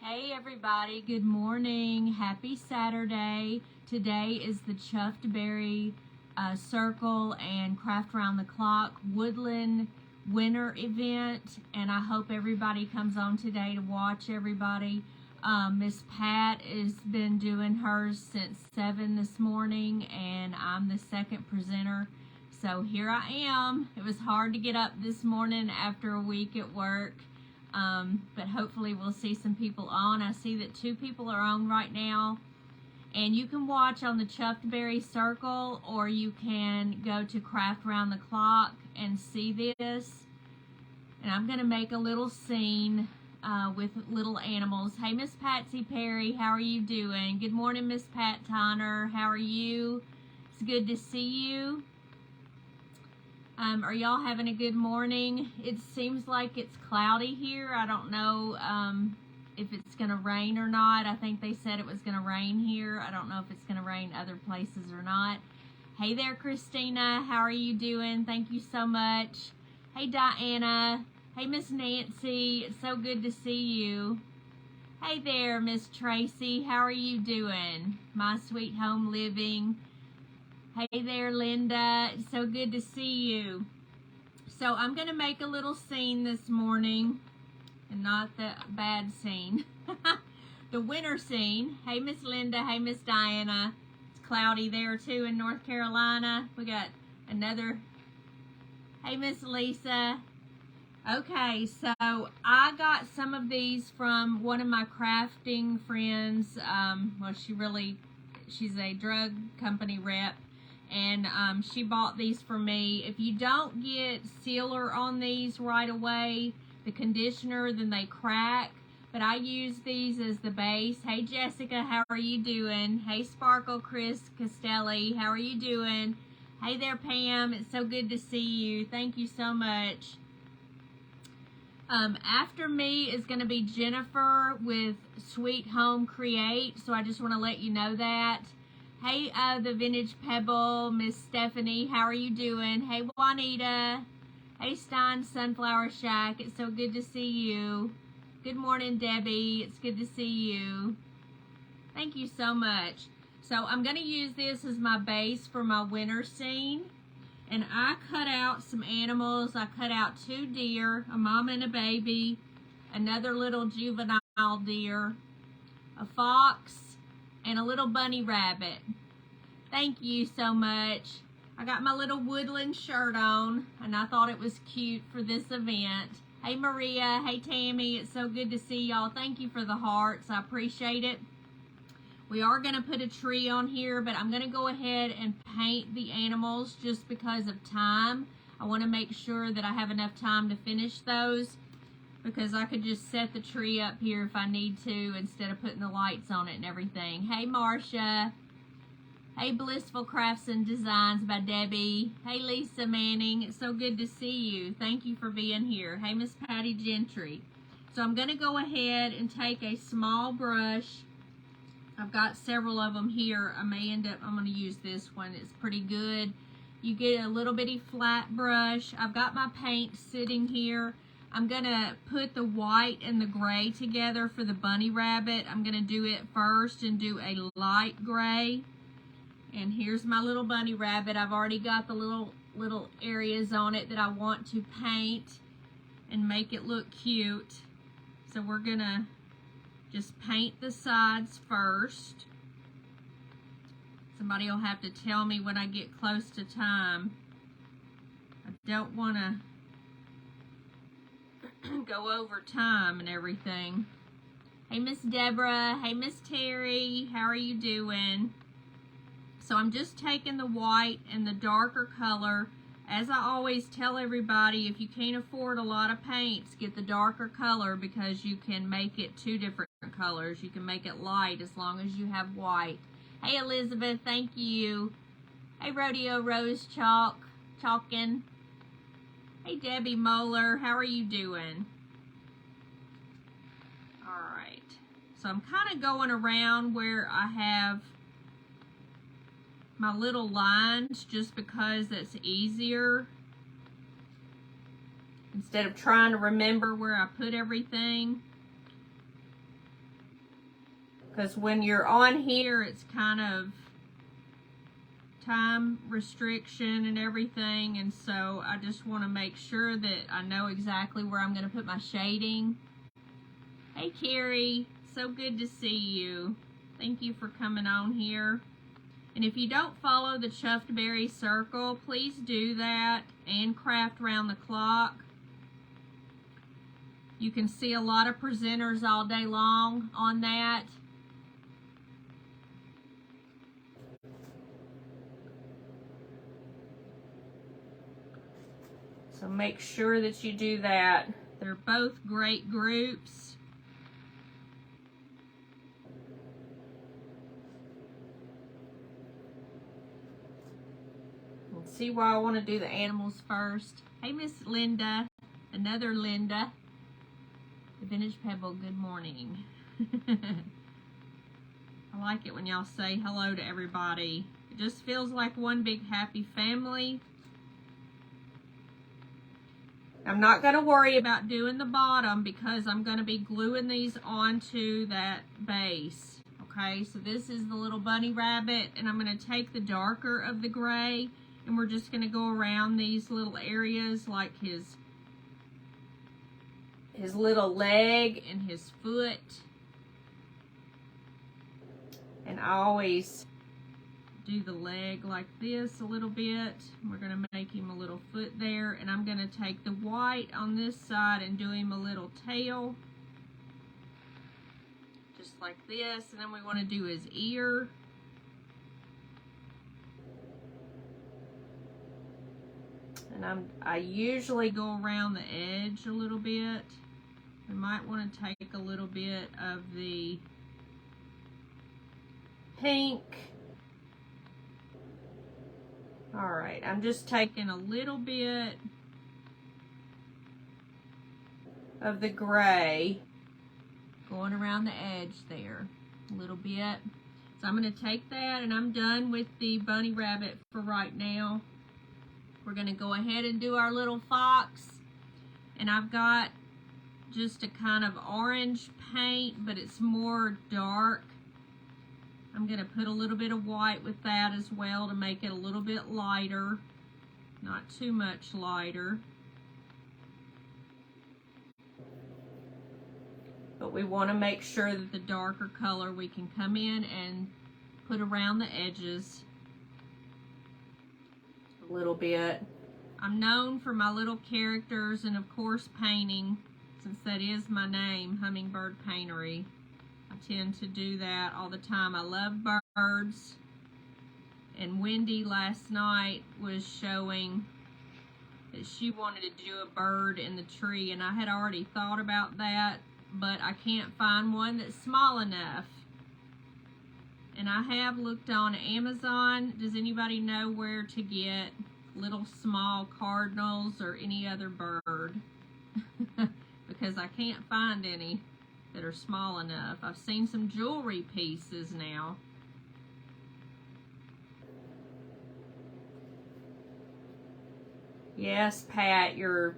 Hey everybody, good morning. Happy Saturday. Today is the Chuffed Berry Circle and Craft Round the Clock Woodland Winter event, and I hope everybody comes on today to watch everybody. Miss Pat has been doing hers since 7 this morning, and I'm the second presenter. So here I am. It was hard to get up this morning after a week at work. But hopefully we'll see some people on. I see that 2 people are on right now. And you can watch on the Chuffed Berry Circle, or you can go to Craft Round the Clock and see this. And I'm going to make a little scene with little animals. Hey, Miss Patsy Perry, how are you doing? Good morning, Miss Pat Tyner. How are you? It's good to see you. Are y'all having a good morning? It seems like it's cloudy here. I don't know if it's going to rain or not. I think they said it was going to rain here. I don't know if it's going to rain other places or not. Hey there, Christina. How are you doing? Thank you so much. Hey, Diana. Hey, Miss Nancy. It's so good to see you. Hey there, Miss Tracy. How are you doing? My Sweet Home Living. Hey there, Linda. It's so good to see you. So I'm going to make a little scene this morning, and not the bad scene. The winter scene. Hey, Miss Linda. Hey, Miss Diana. It's cloudy there, too, in North Carolina. We got another. Hey, Miss Lisa. Okay, so I got some of these from one of my crafting friends. Well, she's a drug company rep. And she bought these for me. If you don't get sealer on these right away, the conditioner, then they crack. But I use these as the base. Hey, Jessica, how are you doing? Hey, Sparkle Chris Castelli, how are you doing? Hey there, Pam. It's so good to see you. Thank you so much. After me is going to be Jennifer with Sweet Home Create. So I just want to let you know that. Hey, the Vintage Pebble, Miss Stephanie, how are you doing? Hey, Juanita. Hey, Stein Sunflower Shack, it's so good to see you. Good morning, Debbie, it's good to see you. Thank you so much. So I'm going to use this as my base for my winter scene. And I cut out some animals. I cut out 2 deer, a mom and a baby, another little juvenile deer, a fox, and a little bunny rabbit. Thank you so much. I got my little woodland shirt on, and I thought it was cute for this event. Hey Maria, hey Tammy, it's so good to see y'all. Thank you for the hearts, I appreciate it. We are gonna put a tree on here, but I'm gonna go ahead and paint the animals just because of time. I wanna make sure that I have enough time to finish those, because I could just set the tree up here if I need to instead of putting the lights on it and everything. Hey, Marcia. Hey, Blissful Crafts and Designs by Debbie. Hey, Lisa Manning. It's so good to see you. Thank you for being here. Hey, Miss Patty Gentry. So I'm going to go ahead and take a small brush. I've got several of them here. I'm going to use this one. It's pretty good. You get a little bitty flat brush. I've got my paint sitting here. I'm going to put the white and the gray together for the bunny rabbit. I'm going to do it first and do a light gray. And here's my little bunny rabbit. I've already got the little areas on it that I want to paint and make it look cute. So we're going to just paint the sides first. Somebody will have to tell me when I get close to time. I don't want to go over time and everything. Hey, Miss Deborah. Hey, Miss Terry. How are you doing? So I'm just taking the white and the darker color. As I always tell everybody, if you can't afford a lot of paints, get the darker color, because you can make it 2 different colors. You can make it light as long as you have white. Hey, Elizabeth. Thank you. Hey, Rodeo Rose Chalkin. Hey, Debbie Moeller, how are you doing? All right, so I'm kind of going around where I have my little lines just because that's easier. Instead of trying to remember where I put everything. because when you're on here, it's kind of time restriction and everything, and so I just want to make sure that I know exactly where I'm going to put my shading. Hey Carrie, so good to see you. Thank you for coming on here. And if you don't follow the Chuffed Berry Circle, please do that, and Craft Round the Clock. You can see a lot of presenters all day long on that. So make sure that you do that. They're both great groups. Let's see why I want to do the animals first. Hey, Miss Linda, another Linda. The Vintage Pebble, good morning. I like it when y'all say hello to everybody. It just feels like one big happy family. I'm not going to worry about doing the bottom because I'm going to be gluing these onto that base. Okay, so this is the little bunny rabbit, and I'm going to take the darker of the gray, and we're just going to go around these little areas like his little leg and his foot. And I always do the leg like this a little bit. We're going to make him a little foot there, and I'm going to take the white on this side and do him a little tail just like this, and then we want to do his ear. And I usually go around the edge a little bit. We might want to take a little bit of the pink. All right, I'm just taking a little bit of the gray, going around the edge there, a little bit. So I'm going to take that, and I'm done with the bunny rabbit for right now. We're going to go ahead and do our little fox, and I've got just a kind of orange paint, but it's more dark. I'm going to put a little bit of white with that as well to make it a little bit lighter, not too much lighter. But we want to make sure that the darker color we can come in and put around the edges a little bit. I'm known for my little characters and of course painting, since that is my name, Hummingbird Paintery. I tend to do that all the time. I love birds. And Wendy last night was showing that she wanted to do a bird in the tree, and I had already thought about that, but I can't find one that's small enough. And I have looked on Amazon. Does anybody know where to get little small cardinals or any other bird? Because I can't find any that are small enough. I've seen some jewelry pieces now. Yes, Pat, your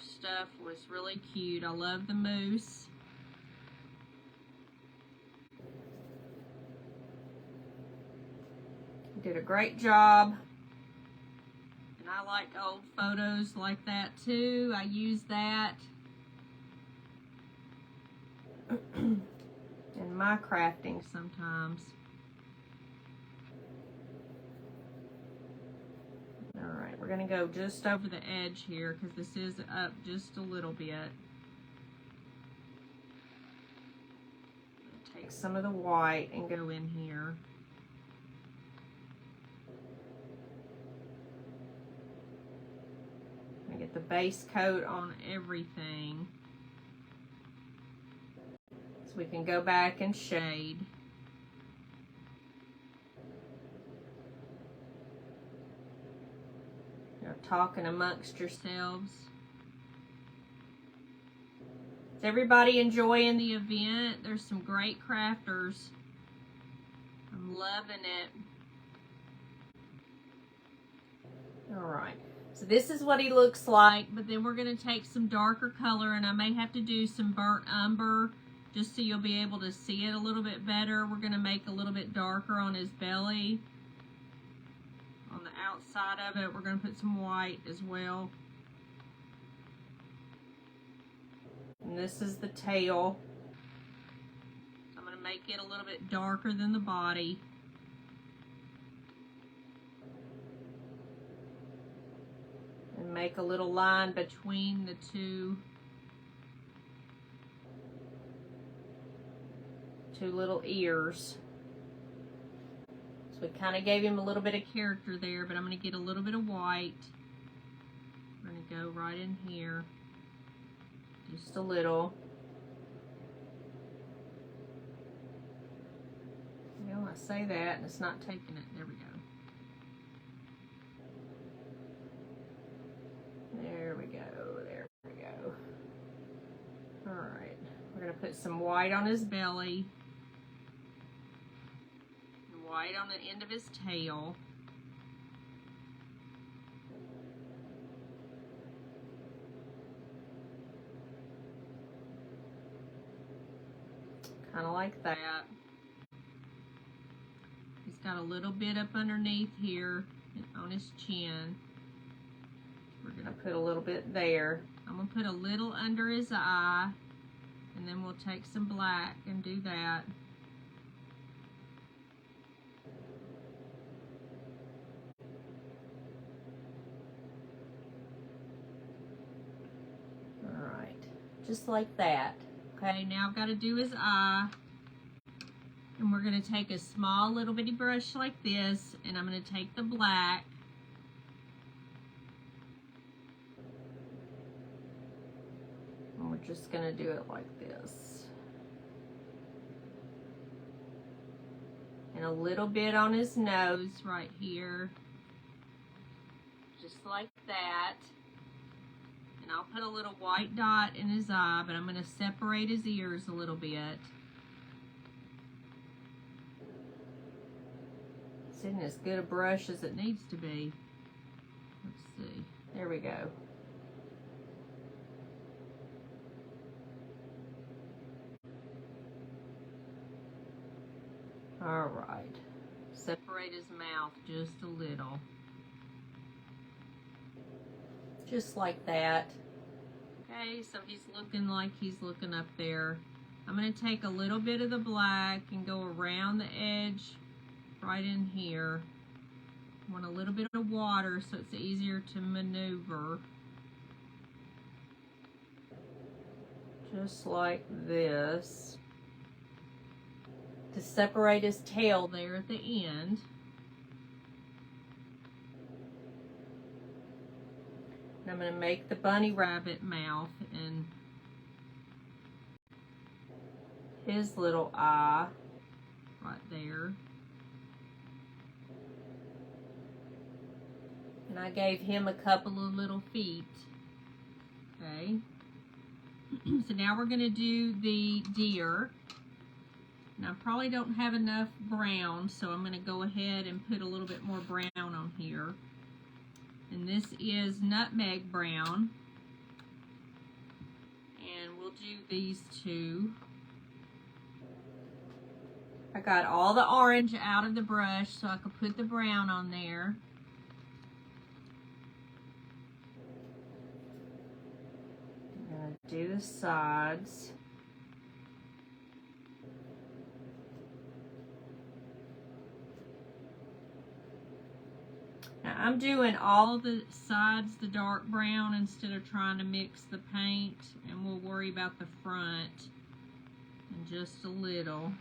stuff was really cute. I love the moose. You did a great job. And I like old photos like that too. I use that in my crafting sometimes. Alright, we're going to go just over the edge here because this is up just a little bit. Take some of the white and go in here. I'm going to get the base coat on everything so we can go back and shade. Talking amongst yourselves. Is everybody enjoying the event? There's some great crafters. I'm loving it. Alright, so this is what he looks like, but then we're going to take some darker color, and I may have to do some burnt umber just so you'll be able to see it a little bit better. We're going to make a little bit darker on his belly. On the outside of it, we're going to put some white as well. And this is the tail. So I'm going to make it a little bit darker than the body. And make a little line between the two little ears. So we kind of gave him a little bit of character there, but I'm going to get a little bit of white. We're going to go right in here. Just a little. Well, I say that and it's not taking it. There we go. There we go. There we go. Alright. We're going to put some white on his belly. White on the end of his tail. Kind of like that. He's got a little bit up underneath here on his chin. We're going to put a little bit there. I'm going to put a little under his eye, and then we'll take some black and do that. Just like that. Okay, now I've got to do his eye. And we're going to take a small little bitty brush like this, and I'm going to take the black. And we're just going to do it like this. And a little bit on his nose right here. Just like that. And I'll put a little white dot in his eye, but I'm going to separate his ears a little bit. It's in as good a brush as it needs to be. Let's see. There we go. All right. Separate his mouth just a little. Just like that. Okay, so he's looking like he's looking up there. I'm going to take a little bit of the black and go around the edge right in here. I want a little bit of water so it's easier to maneuver. Just like this. To separate his tail there at the end. I'm going to make the bunny rabbit mouth and his little eye right there. And I gave him a couple of little feet. Okay. So now we're going to do the deer. Now I probably don't have enough brown, so I'm going to go ahead and put a little bit more brown on here. And this is nutmeg brown. And we'll do these two. I got all the orange out of the brush so I could put the brown on there. I'm going to do the sides. Now I'm doing all the sides the dark brown instead of trying to mix the paint, and we'll worry about the front in just a little.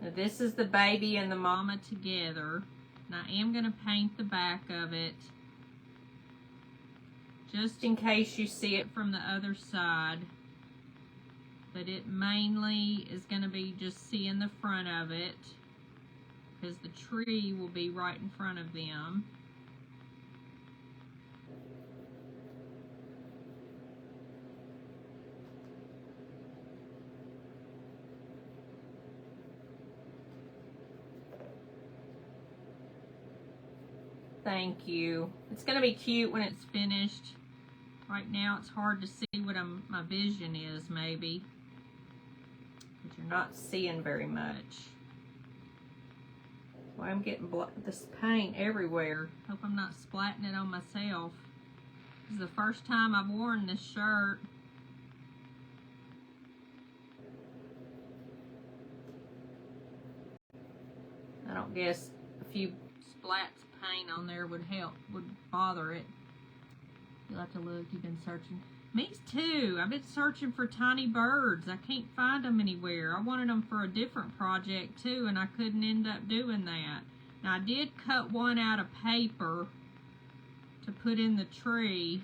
Now this is the baby and the mama together. And I am going to paint the back of it just in case you see it from the other side. But it mainly is going to be just seeing the front of it because the tree will be right in front of them. Thank you. It's going to be cute when it's finished. Right now it's hard to see what my vision is, maybe. But you're not seeing very much. Well, I'm getting this paint everywhere. Hope I'm not splatting it on myself. This is the first time I've worn this shirt. I don't guess a few splats of paint on there would bother it. You'll have to look. You've been searching. Me too. I've been searching for tiny birds. I can't find them anywhere. I wanted them for a different project too, and I couldn't end up doing that. Now I did cut one out of paper to put in the tree.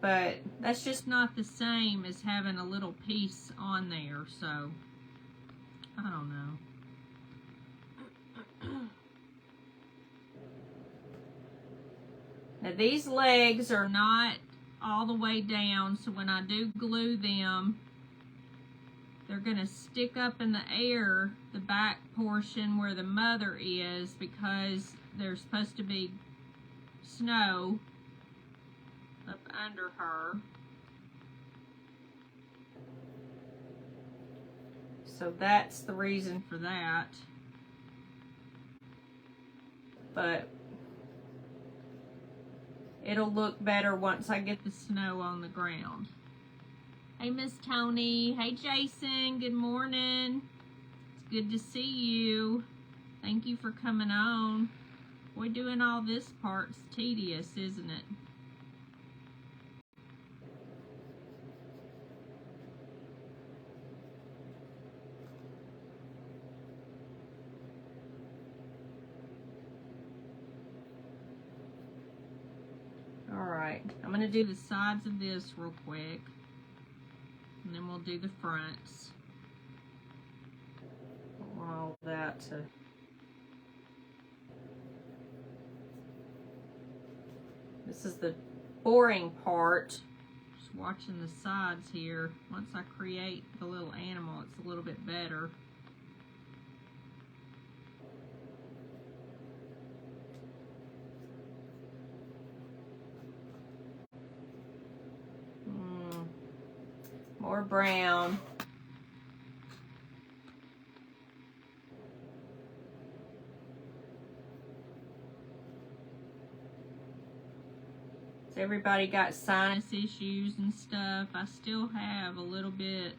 But that's just not the same as having a little piece on there, so I don't know. Now these legs are not all the way down, so when I do glue them, they're going to stick up in the air, the back portion where the mother is, because there's supposed to be snow up under her. So that's the reason for that. But it'll look better once I get the snow on the ground. Hey, Miss Tony. Hey, Jason. Good morning. It's good to see you. Thank you for coming on. Boy, doing all this part's tedious, isn't it? Alright, I'm going to do the sides of this real quick, and then we'll do the fronts. I want all that to... This is the boring part. Just watching the sides here. Once I create the little animal, it's a little bit better. More brown. So everybody got sinus issues and stuff. I still have a little bit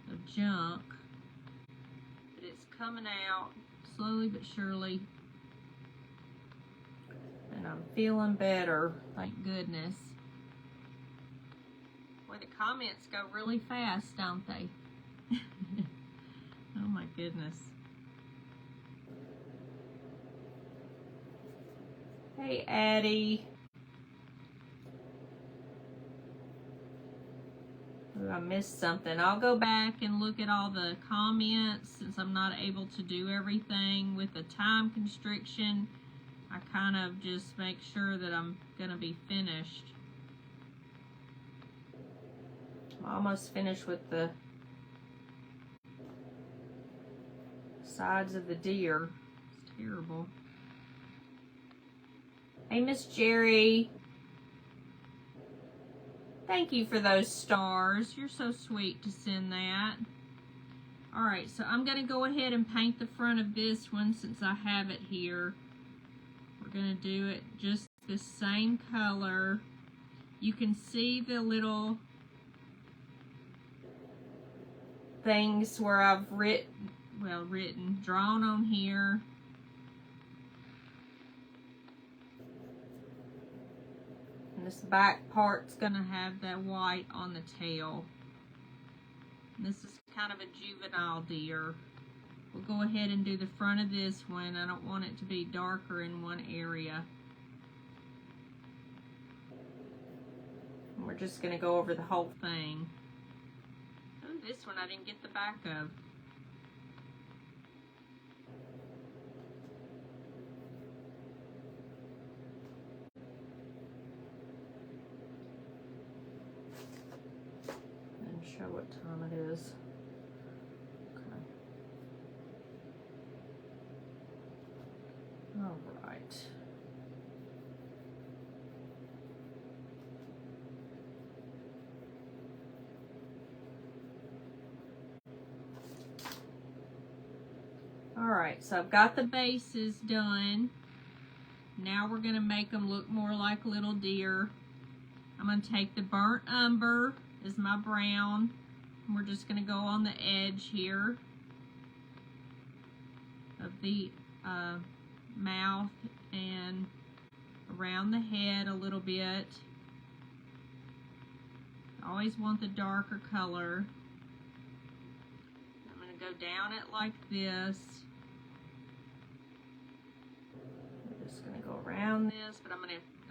of junk, but it's coming out slowly but surely. And I'm feeling better, thank goodness. The comments go really fast, don't they? Oh my goodness. Hey, Addie. Ooh, I missed something. I'll go back and look at all the comments since I'm not able to do everything with the time constriction. I kind of just make sure that I'm going to be finished. Almost finished with the sides of the deer. It's terrible. Hey, Miss Jerry. Thank you for those stars. You're so sweet to send that. Alright, so I'm going to go ahead and paint the front of this one since I have it here. We're going to do it just the same color. You can see the little things where I've drawn on here. And this back part's gonna have that white on the tail. And this is kind of a juvenile deer. We'll go ahead and do the front of this one. I don't want it to be darker in one area. And we're just gonna go over the whole thing. This one I didn't get the back of. And show what time it is. Okay. All right. All right, so I've got the bases done. Now we're gonna make them look more like little deer. I'm gonna take the burnt umber as my brown. And we're just gonna go on the edge here of the mouth and around the head a little bit. I always want the darker color. I'm gonna go down it like this. I'm just gonna go around this, but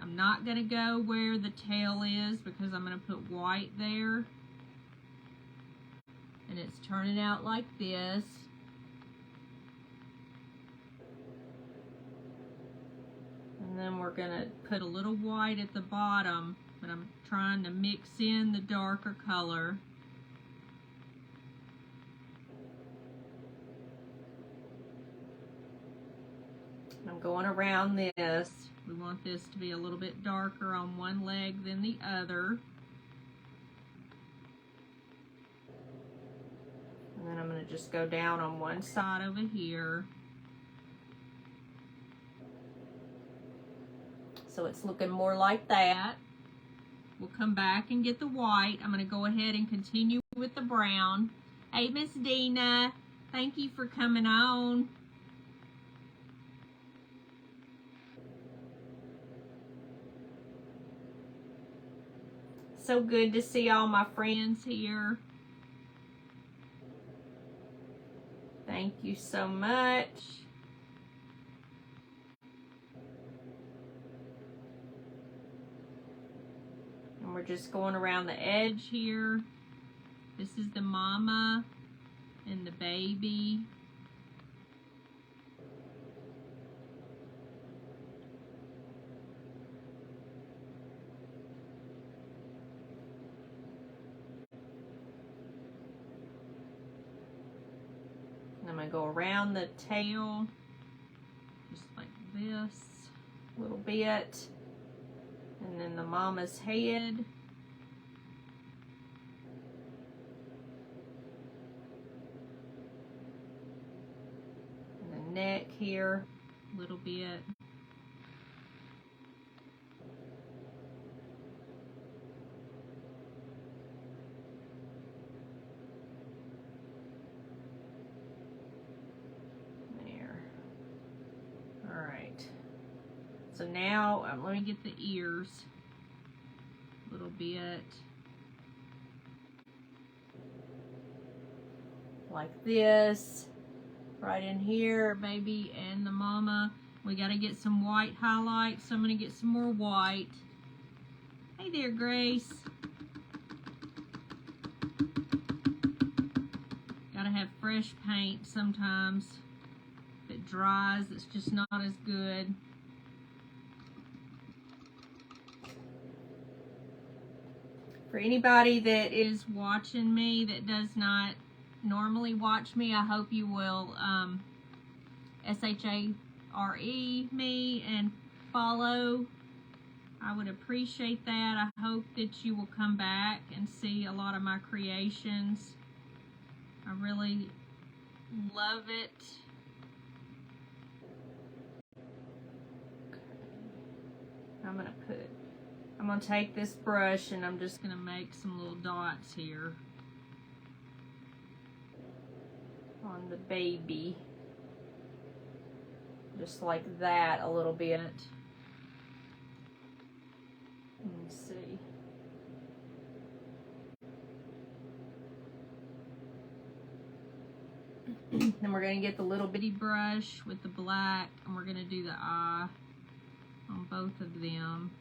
I'm not gonna go where the tail is because I'm gonna put white there. And it's turning out like this. And then we're gonna put a little white at the bottom, but I'm trying to mix in the darker color. I'm going around this. We want this to be a little bit darker on one leg than the other. And then I'm going to just go down on one side over here. So it's looking more like that. We'll come back and get the white. I'm going to go ahead and continue with the brown. Hey, Miss Dina, thank you for coming on. So good to see all my friends here. Thank you so much. And we're just going around the edge here. This is the mama and the baby. And I'm going to go around the tail, just like this, a little bit. And then the mama's head. And the neck here, a little bit. So now, let me get the ears a little bit. Like this. Right in here, baby and the mama. We got to get some white highlights, so I'm going to get some more white. Hey there, Grace. Got to have fresh paint sometimes. If it dries, it's just not as good. For anybody that is watching me that does not normally watch me, I hope you will SHARE me and follow. I would appreciate that. I hope that you will come back and see a lot of my creations. I really love it. I'm going to take this brush and I'm just going to make some little dots here on the baby. Just like that a little bit. Let's see. Then we're going to get the little bitty brush with the black and we're going to do the eye on both of them.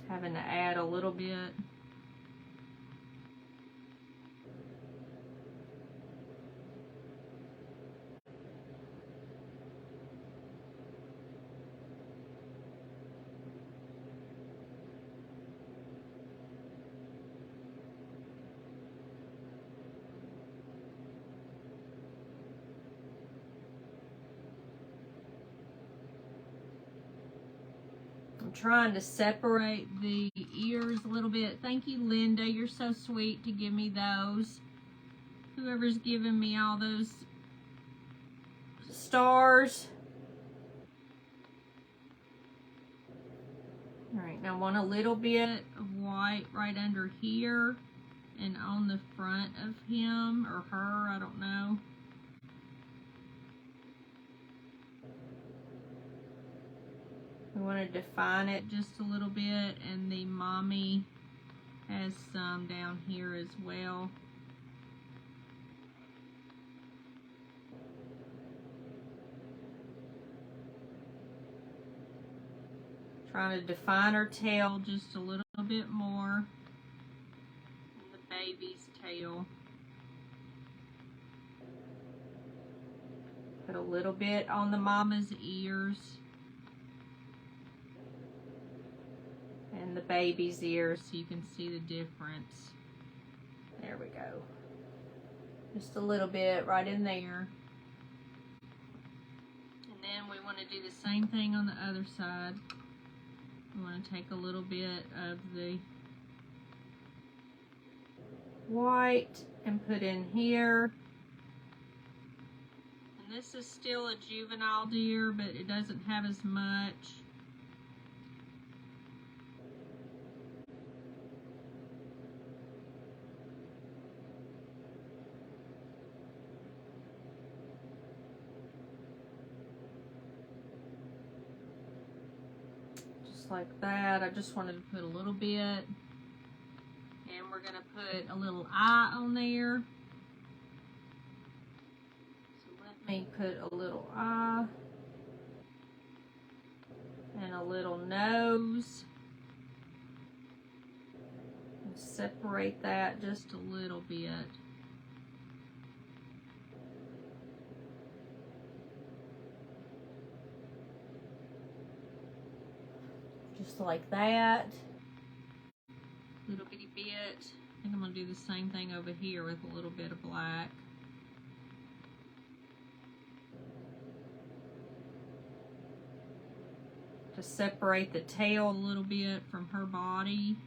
Having to add a little bit. I'm trying to separate the ears a little bit. Thank you, Linda. You're so sweet to give me those. Whoever's giving me all those stars. All right, now I want a little bit of white right under here and on the front of him or her, I don't know. We want to define it just a little bit, and the mommy has some down here as well. Trying to define her tail just a little bit more. And the baby's tail. Put a little bit on the mama's ears. And the baby's ears so you can see the difference. There we go. Just a little bit right in there. And then we want to do the same thing on the other side. We want to take a little bit of the white and put in here. And this is still a juvenile deer, but it doesn't have as much. Like that. I just wanted to put a little bit, and we're going to put a little eye on there. So let me put a little eye and a little nose and separate that just a little bit. Just like that. Little bitty bit. I think I'm going to do the same thing over here with a little bit of black. To separate the tail a little bit from her body.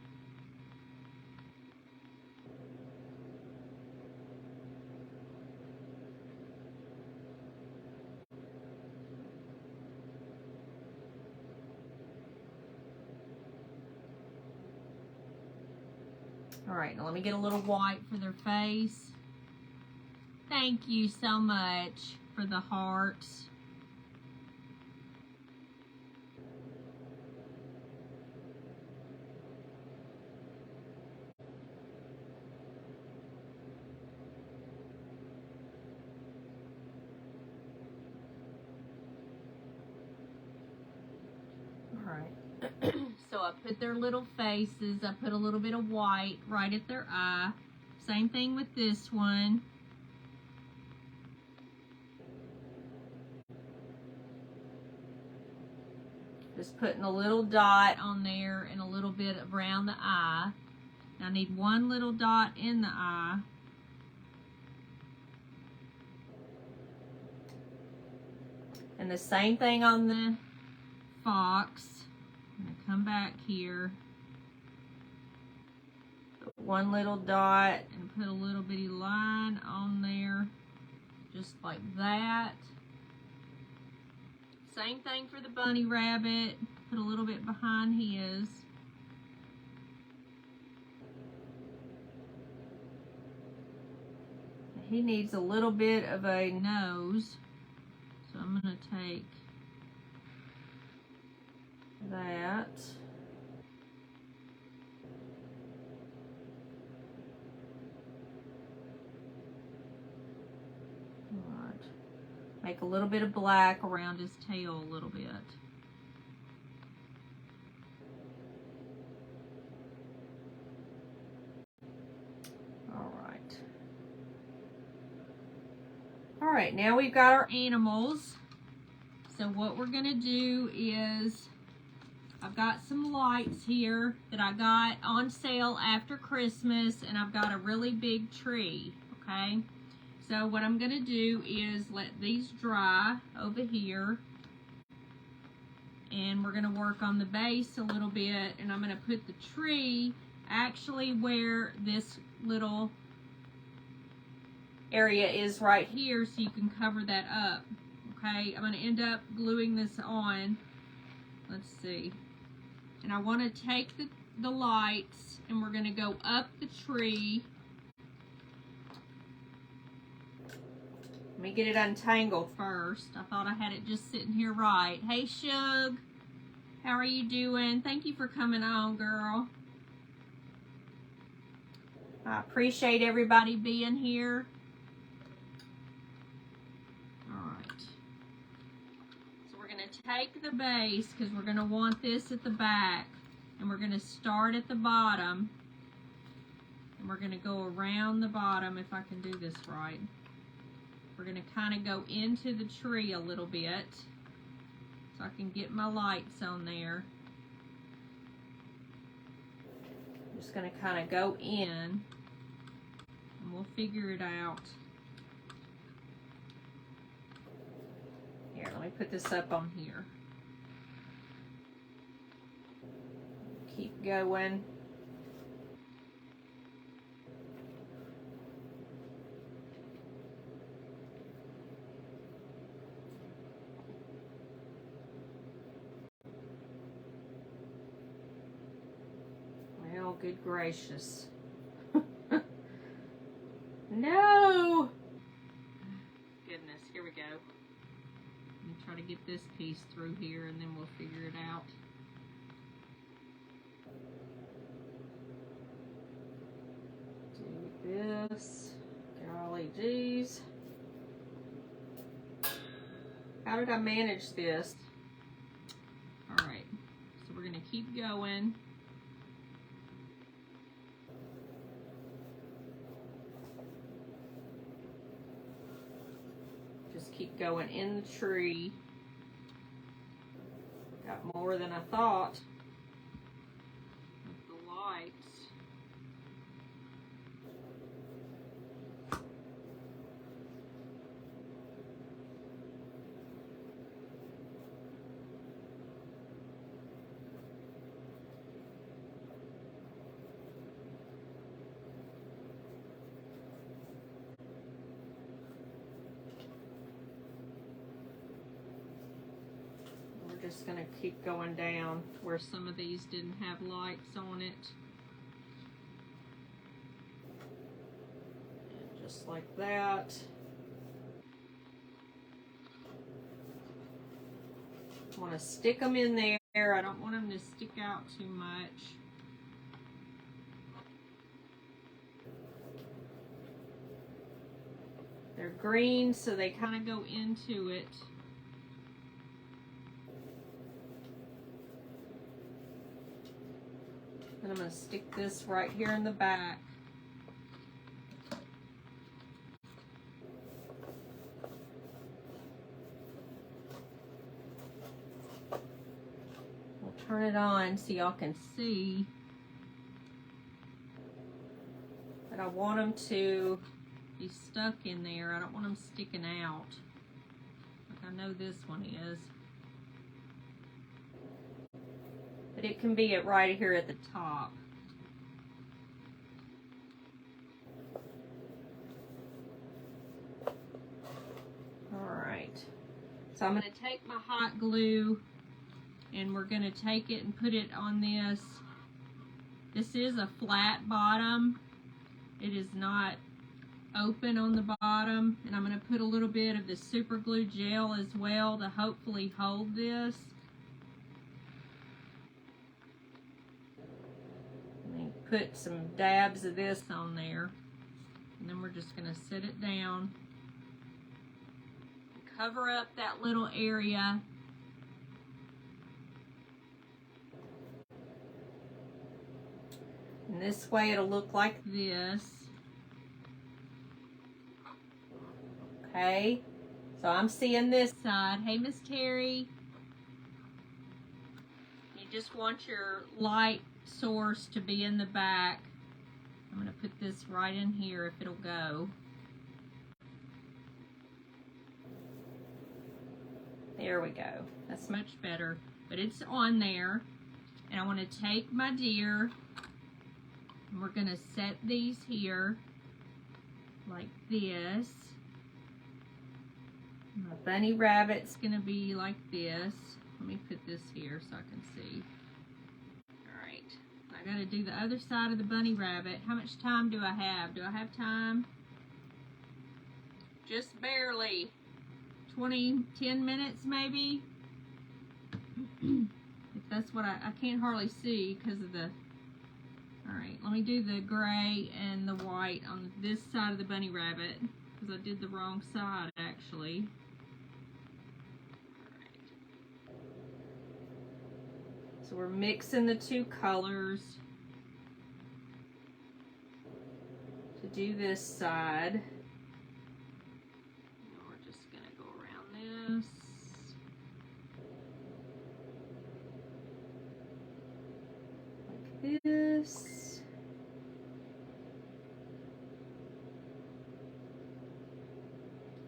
All right, now let me get a little white for their face. Thank you so much for the hearts. All right. So I put their little faces, I put a little bit of white right at their eye. Same thing with this one. Just putting a little dot on there and a little bit around the eye. Now I need one little dot in the eye. And the same thing on the fox. I'm going to come back here, put one little dot and put a little bitty line on there, just like that. Same thing for the bunny rabbit, put a little bit behind his. He needs a little bit of a nose, so I'm going to take that. All right. Make a little bit of black around his tail a little bit. All right. All right, now we've got our animals. So what we're gonna do is, I've got some lights here that I got on sale after Christmas, and I've got a really big tree, okay? So what I'm gonna do is let these dry over here, and we're gonna work on the base a little bit, and I'm gonna put the tree actually where this little area is right here, so you can cover that up. Okay, I'm gonna end up gluing this on. Let's see. And I want to take the lights, and we're gonna go up the tree. Let me get it untangled first. I thought I had it just sitting here right. Hey, Shug. How are you doing? Thank you for coming on, girl. I appreciate everybody being here. Alright. So we're going to take the base, because we're going to want this at the back. And we're going to start at the bottom. And we're going to go around the bottom, if I can do this right. We're going to kind of go into the tree a little bit so I can get my lights on there. I'm just going to kind of go in, and we'll figure it out. Here, let me put this up on here. Keep going. Good gracious. No! Goodness, here we go. Let me try to get this piece through here, and then we'll figure it out. Do this. Golly geez. How did I manage this? Alright, so we're going to keep going. Keep going in the tree. Got more than I thought with the lights. Just going to keep going down where some of these didn't have lights on it. And just like that. I want to stick them in there. I don't want them to stick out too much. They're green, so they kind of go into it. And I'm going to stick this right here in the back. We'll turn it on so y'all can see. But I want them to be stuck in there. I don't want them sticking out. Like I know this one is. But it can be right here at the top. Alright. So I'm going to take my hot glue, and we're going to take it and put it on this. This is a flat bottom. It is not open on the bottom. And I'm going to put a little bit of the super glue gel as well to hopefully hold this. Put some dabs of this on there, and then we're just going to set it down, cover up that little area. And this way it'll look like this. Okay, so I'm seeing this side. Hey, Miss Terry. You just want your light source to be in the back. I'm going to put this right in here if it'll go. There we go. That's much better. but it's on there. And I want to take my deer, and we're going to set these here like this. My bunny rabbit's going to be like this. Let me put this here so I can see. All right, I got to do the other side of the bunny rabbit. How much time do I have? Do I have time? Just barely. 10 minutes maybe. If that's what I can't hardly see because of the. All right, let me do the gray and the white on this side of the bunny rabbit because I did the wrong side actually. So we're mixing the two colors to do this side. And we're just going to go around this. Like this.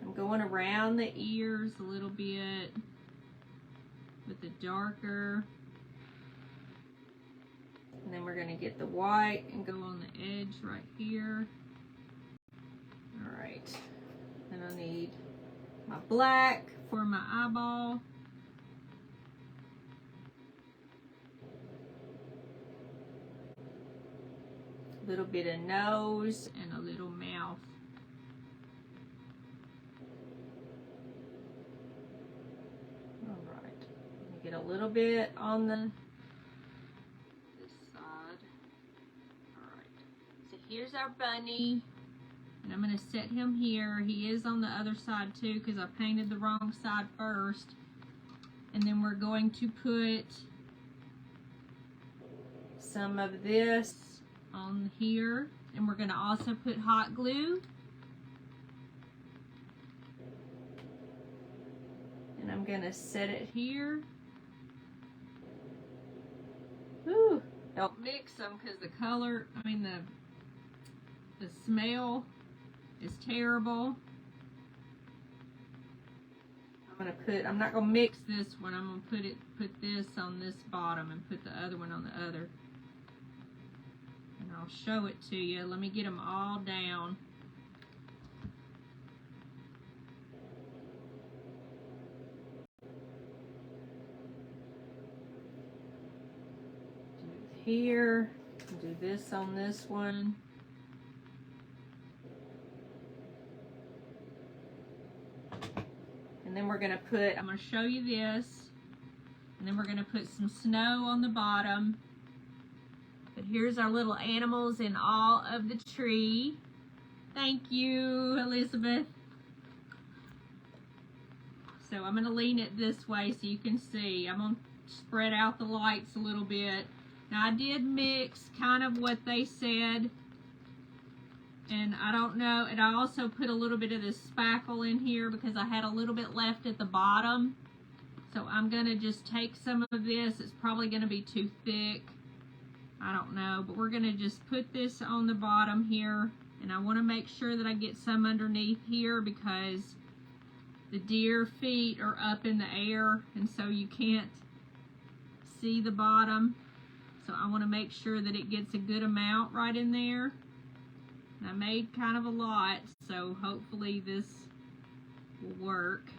I'm going around the ears a little bit with the darker. And then we're going to get the white and go on the edge right here. All right. And I need my black for my eyeball. A little bit of nose and a little mouth. All right. Get a little bit on the here's our bunny, and I'm going to set him here. He is on the other side too because I painted the wrong side first. And then we're going to put some of this on here, and we're going to also put hot glue. And I'm going to set it here. Whew. Don't mix them because the color, the smell is terrible. I'm not gonna mix this one. I'm gonna put this on this bottom and put the other one on the other. And I'll show it to you. Let me get them all down. Do here, do this on this one. And then we're gonna I'm gonna show you this, and then we're gonna put some snow on the bottom. But here's our little animals in all of the tree. Thank you, Elizabeth. So I'm gonna lean it this way so you can see. I'm gonna spread out the lights a little bit. Now I did mix kind of what they said. And I don't know, and I also put a little bit of this spackle in here because I had a little bit left at the bottom. So I'm gonna just take some of this. It's probably gonna be too thick. I don't know, but we're gonna just put this on the bottom here. And I wanna make sure that I get some underneath here because the deer feet are up in the air and so you can't see the bottom. So I wanna make sure that it gets a good amount right in there. I made kind of a lot, so hopefully this will work.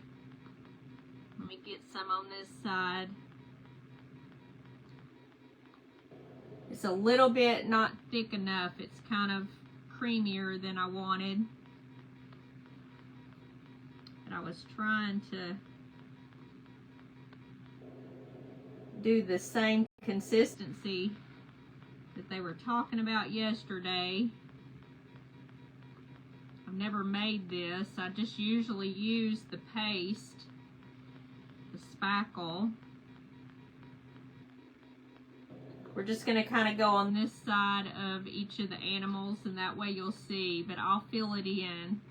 Let me get some on this side. It's a little bit not thick enough. It's kind of creamier than I wanted. But I was trying to do the same consistency that they were talking about yesterday. I've never made this. I just usually use the paste, the spackle. We're just going to kind of go on this side of each of the animals, and that way you'll see, but I'll fill it in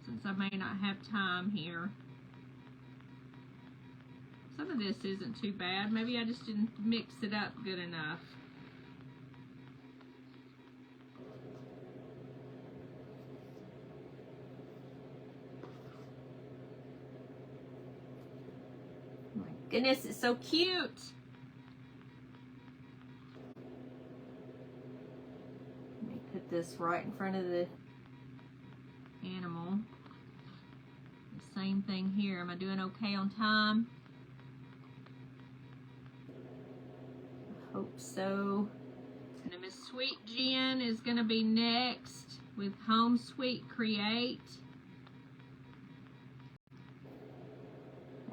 since I may not have time here. Some of this isn't too bad. Maybe I just didn't mix it up good enough. goodness, it's so cute. Let me put this right in front of the animal. The same thing here. Am I doing okay on time? I hope so. And then Miss Sweet Jen is going to be next with Home Sweet Create.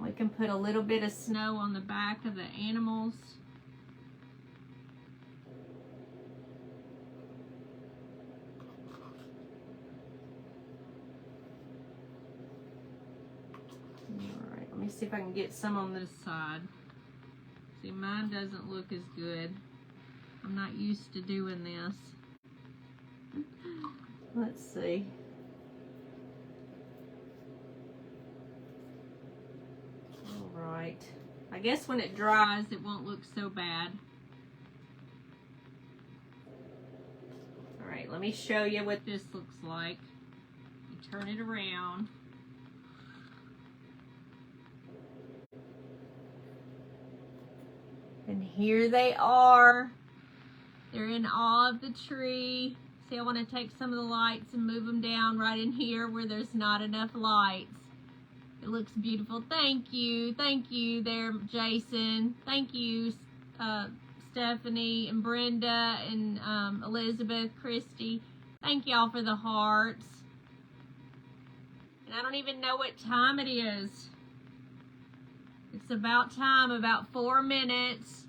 We can put a little bit of snow on the back of the animals. Alright, let me see if I can get some on this side. See, mine doesn't look as good. I'm not used to doing this. Let's see. Alright. I guess when it dries, it won't look so bad. Alright, let me show you what this looks like. You turn it around. And here they are. They're in awe of the tree. See, I want to take some of the lights and move them down right in here where there's not enough lights. It looks beautiful. Thank you. Thank you there, Jason. Thank you, Stephanie and Brenda and Elizabeth, Christy. Thank y'all for the hearts. And I don't even know what time it is. It's about time, about 4 minutes.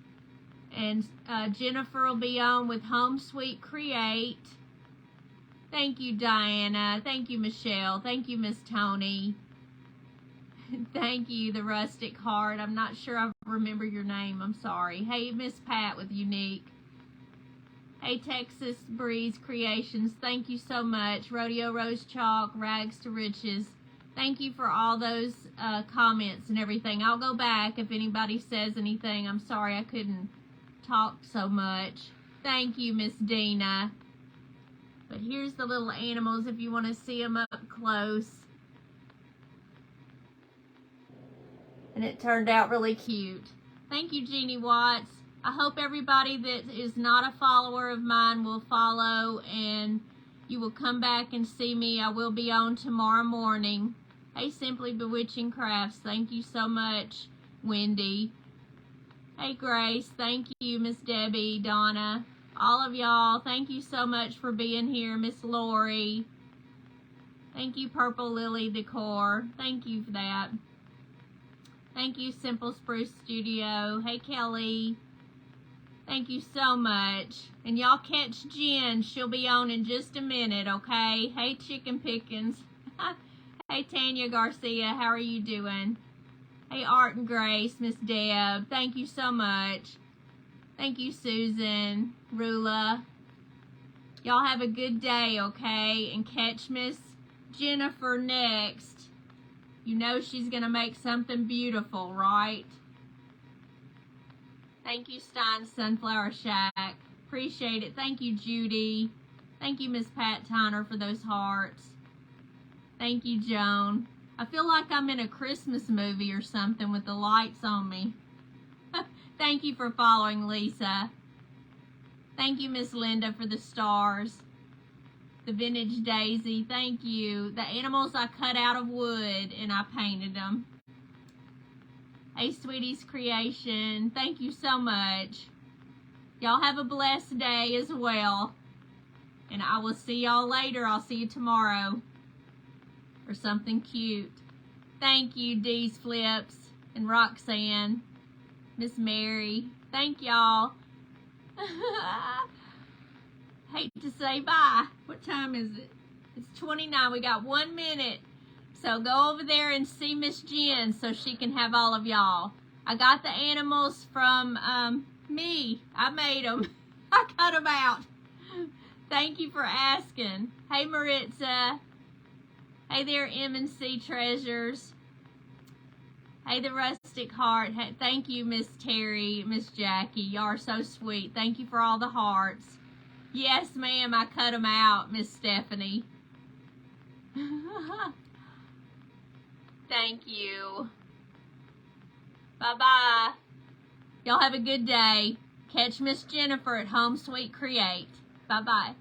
And Jennifer will be on with Home Sweet Create. Thank you, Diana. Thank you, Michelle. Thank you, Miss Tony. Thank you, the Rustic Heart. I'm not sure I remember your name. I'm sorry. Hey, Miss Pat with Unique. Hey, Texas Breeze Creations. Thank you so much. Rodeo Rose Chalk, Rags to Riches. Thank you for all those comments and everything. I'll go back if anybody says anything. I'm sorry I couldn't talk so much. Thank you, Miss Dina. But here's the little animals if you want to see them up close. And it turned out really cute. Thank you, Jeannie Watts. I hope everybody that is not a follower of mine will follow and you will come back and see me. I will be on tomorrow morning. Hey, Simply Bewitching Crafts. Thank you so much, Wendy. Hey, Grace. Thank you, Miss Debbie, Donna. All of y'all, thank you so much for being here. Miss Lori. Thank you, Purple Lily Decor. Thank you for that. Thank you, Simple Spruce Studio. Hey, Kelly. Thank you so much. And y'all catch Jen. She'll be on in just a minute, okay? Hey, Chicken Pickens. Hey, Tanya Garcia. How are you doing? Hey, Art and Grace, Miss Deb. Thank you so much. Thank you, Susan. Rula. Y'all have a good day, okay? And catch Miss Jennifer next. You know she's going to make something beautiful, right? Thank you, Stein Sunflower Shack. Appreciate it. Thank you, Judy. Thank you, Miss Pat Tyner, for those hearts. Thank you, Joan. I feel like I'm in a Christmas movie or something with the lights on me. Thank you for following, Lisa. Thank you, Miss Linda, for the stars. The Vintage Daisy, thank you. The animals I cut out of wood and I painted them. Hey, Sweetie's Creation, thank you so much. Y'all have a blessed day as well. And I will see y'all later. I'll see you tomorrow. Or something cute. Thank you, Dee's Flips and Roxanne. Miss Mary, thank y'all. Hate to say bye. What time is it? It's 29. We got 1 minute. So go over there and see Miss Jen so she can have all of y'all. I got the animals from me. I made them. I cut them out. Thank you for asking. Hey, Maritza. Hey there, M&C Treasures. Hey, the Rustic Heart. Hey, thank you, Miss Terry, Miss Jackie. Y'all are so sweet. Thank you for all the hearts. Yes, ma'am, I cut them out, Miss Stephanie. Thank you. Bye-bye. Y'all have a good day. Catch Miss Jennifer at Home Sweet Create. Bye-bye.